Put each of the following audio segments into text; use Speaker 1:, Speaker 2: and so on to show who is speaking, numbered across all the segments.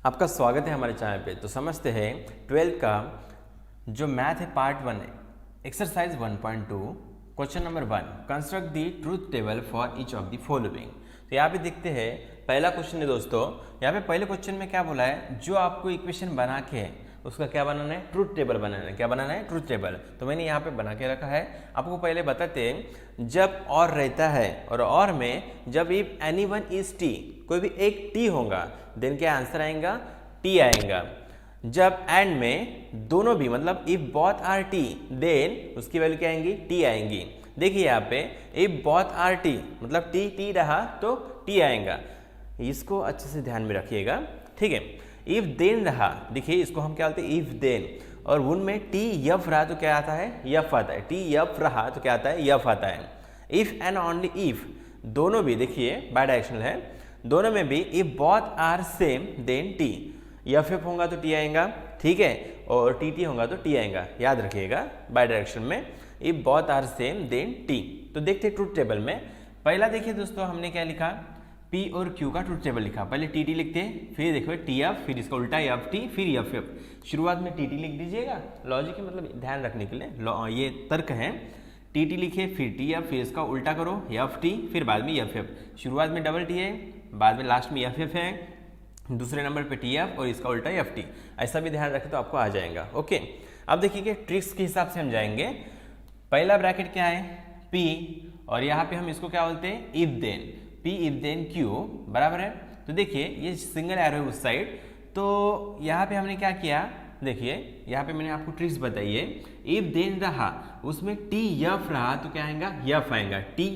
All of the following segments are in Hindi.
Speaker 1: आपका स्वागत है हमारे चैनल पे। तो समझते हैं 12th का जो मैथ है part 1 exercise 1.2 question number 1 construct the truth table for each of the following. तो यहाँ पे देखते हैं पहला क्वेश्चन है दोस्तों। यहाँ पे पहले क्वेश्चन में क्या बोला है, जो आपको इक्वेशन बना के है उसका क्या बनाना है, ट्रूथ टेबल बनाना है। क्या बनाना है, ट्रूथ टेबल। तो मैंने यहाँ पे बना के रखा है। आपको पहले बताते हैं जब और रहता है और में जब if any one is T, कोई भी एक टी होगा देन क्या आंसर आएगा, टी आएगा। जब एंड में दोनों भी मतलब if both are T then उसकी वैल्यू क्या आएंगी, टी आएंगी। देखिए यहाँ पे इफ बोथ आर टी मतलब टी टी रहा तो टी आएगा। इसको अच्छे से ध्यान में रखिएगा, ठीक है। इफ देन रहा, देखिए इसको हम क्या बोलते हैं, इफ देन, और उनमें टी यफ रहा तो क्या आता है, यफ आता है। टी यफ रहा तो क्या आता है, यफ आता है। इफ एंड ओनली इफ, दोनों भी देखिए बाय डायरेक्शनल है, दोनों में भी if both are same then T, if F होगा तो टी आएगा, ठीक है, और टी टी होगा तो टी आएगा। याद रखिएगा बाय डायरेक्शन में if both are same then T. तो देखते हैं ट्रूथ टेबल में। पहला देखिए दोस्तों हमने क्या लिखा, P और Q का ट्रूथ टेबल लिखा। पहले टी टी लिखते हैं, फिर देखो टी एफ, फिर इसका उल्टा एफ टी, फिर एफ एफ। शुरुआत में टी टी लिख दीजिएगा, लॉजिक है मतलब ध्यान रखने के लिए, ये तर्क है। टी टी लिखे, फिर टी एफ, फिर इसका उल्टा करो एफ टी, फिर बाद में एफ एफ। शुरुआत में डबल टी है, बाद में लास्ट में एफ एफ है, दूसरे नंबर पे टी एफ और इसका उल्टा एफ टी। ऐसा भी ध्यान रखें तो आपको आ जाएगा। ओके, अब देखिए कि ट्रिक्स के हिसाब से हम जाएंगे। पहला ब्रैकेट क्या है, P, और यहाँ पे हम इसको क्या बोलते हैं, if then. P if then Q बराबर है। तो देखिए ये सिंगल एरो है उस साइड, तो यहाँ पे हमने क्या किया, देखिए यहाँ पे मैंने आपको ट्रिक्स बताई है। इफ देन रहा उसमें टी यफ रहा तो क्या आएगा, यफ आएगा। टी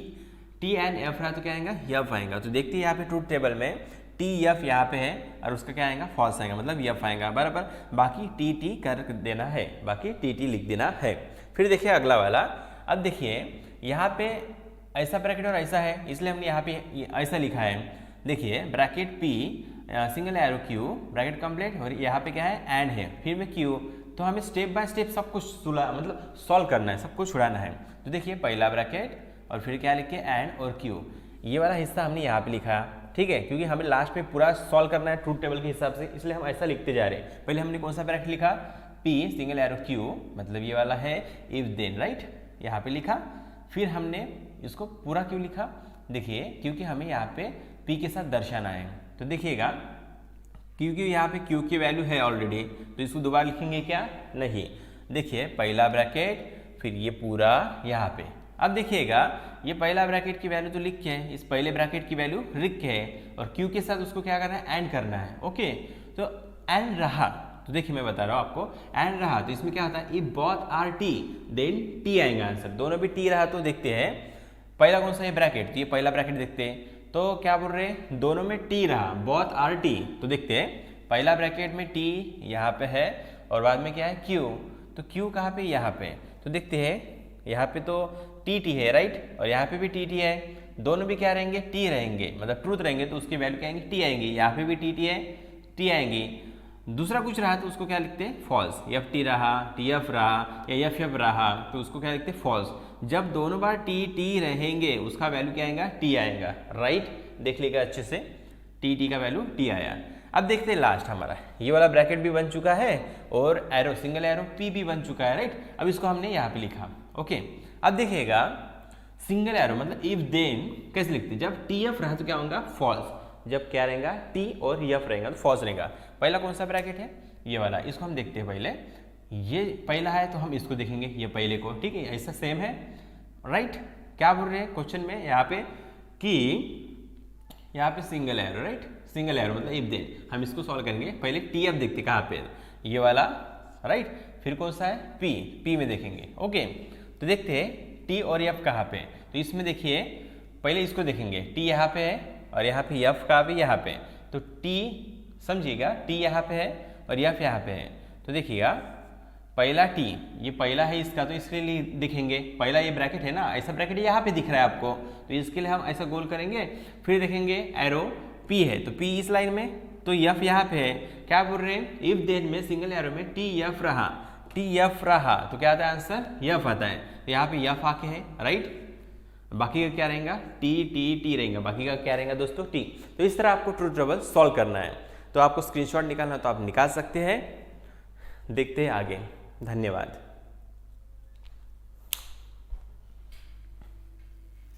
Speaker 1: टी एंड एफ रहा तो क्या आएगा, यफ आएगा। तो देखते हैं यहाँ पे ट्रूथ टेबल में टी यफ यहाँ पे है और उसका क्या आएगा, फॉल्स आएगा, मतलब यफ आएगा बराबर। बाकी टी टी कर देना है, बाकी टी टी लिख देना है। फिर देखिए अगला वाला। अब देखिए यहाँ पे ऐसा ब्रैकेट और ऐसा है, इसलिए हमने यहाँ पे ऐसा लिखा है। देखिए bracket P single arrow Q bracket complete, और यहाँ पे क्या है, एंड है, फिर में Q। तो हमें स्टेप बाय स्टेप सब कुछ मतलब सॉल्व करना है, सब कुछ छुड़ाना है। तो देखिए पहला ब्रैकेट और फिर क्या लिखे, एंड और Q। ये वाला हिस्सा हमने यहाँ पे लिखा, ठीक है, क्योंकि हमें लास्ट में पूरा सॉल्व करना है ट्रूथ टेबल के हिसाब से, इसलिए हम ऐसा लिखते जा रहे हैं। पहले हमने कौन सा ब्रैकेट लिखा, P सिंगल एरो Q, मतलब ये वाला है इफ देन, राइट, यहाँ पे लिखा। फिर हमने इसको पूरा क्यों लिखा, देखिए क्योंकि हमें यहाँ पे P के साथ दर्शाना है। तो देखिएगा क्योंकि यहाँ पे Q की वैल्यू है ऑलरेडी, तो इसको दोबारा लिखेंगे क्या, नहीं। देखिए पहला ब्रैकेट, फिर ये पूरा यहाँ पे। अब देखिएगा ये पहला ब्रैकेट की वैल्यू तो लिख के है, इस पहले ब्रैकेट की वैल्यू लिख के है, और Q के साथ उसको क्या करना है, एंड करना है। ओके, तो एंड रहा, तो देखिए मैं बता रहा हूँ आपको, एंड रहा तो इसमें क्या होता है, if both are T then T आएगा आंसर। दोनों भी टी रहा तो देखते हैं पहला कौन सा है ब्रैकेट, तो ये पहला ब्रैकेट देखते हैं। तो क्या बोल रहे हैं, दोनों में टी रहा, बोथ आर टी, तो देखते हैं पहला ब्रैकेट में टी यहाँ पे है और बाद में क्या है, क्यू। तो क्यू कहाँ पे, यहाँ पे। तो देखते हैं यहाँ पे तो टी टी है, राइट, और यहाँ पे भी टी टी है, दोनों भी क्या रहेंगे, टी रहेंगे, मतलब ट्रूथ रहेंगे, तो उसकी वैल्यू क्या आएंगी, टी आएंगी। यहाँ पे भी टी टी है, टी आएंगी। दूसरा कुछ रहा तो उसको क्या लिखते हैं, फॉल्स। एफ टी रहा, टी एफ रहा या एफ एफ रहा तो उसको क्या लिखते हैं, फॉल्स। जब दोनों बार टी टी रहेंगे उसका वैल्यू क्या आएगा, टी आएगा, राइट। देख लीजिएगा अच्छे से, टी टी का वैल्यू टी आया। अब देखते हैं लास्ट हमारा, ये वाला ब्रैकेट भी बन चुका है और एरो सिंगल एरो P भी बन चुका है, राइट। अब इसको हमने यहाँ पे लिखा। ओके, अब देखिएगा सिंगल एरो मतलब इफ देन कैसे लिखते हैं, जब टी एफ रहा तो क्या होगा, फॉल्स। जब क्या रहेगा, टी और एफ रहेगा तो फॉल्स रहेगा। पहला कौन सा ब्रैकेट है, ये वाला, इसको हम देखते हैं पहले। ये पहला है तो हम इसको देखेंगे, ये पहले को, ठीक है, ऐसा सेम है, राइट। क्या बोल रहे हैं क्वेश्चन में यहाँ पे कि यहाँ पे single arrow, right, single arrow मतलब इफ देन। हम इसको सॉल्व करेंगे, पहले टी एफ देखते कहाँ पे, ये वाला, राइट। फिर कौन सा है, पी में देखेंगे। ओके, तो देखते हैं टी और एफ कहाँ पे। तो इसमें देखिए पहले इसको देखेंगे, टी यहाँ पे है और यहाँ पे एफ का भी यहाँ पे। तो टी समझिएगा, टी यहाँ पे है और एफ यहाँ पे है। तो देखिएगा पहला टी, ये पहला है इसका, तो इसके लिए दिखेंगे, पहला ये ब्रैकेट है ना, ऐसा ब्रैकेट यहाँ पे दिख रहा है आपको, तो इसके लिए हम ऐसा गोल करेंगे। फिर देखेंगे एरो P है, तो P इस लाइन में, तो एफ यहाँ पे है। क्या बोल रहे हैं, इफ देन में सिंगल एरो में टी एफ रहा, टी एफ रहा तो क्या आता है आंसर, एफ आता है। तो यहाँ पे एफ आके है, राइट। बाकी का क्या रहेगा, टी टी टी रहेगा, बाकी का क्या रहेगा दोस्तों, टी। तो इस तरह आपको ट्रूथ टेबल सॉल्व करना है। तो आपको स्क्रीनशॉट निकालना तो आप निकाल सकते हैं। देखते हैं आगे। धन्यवाद।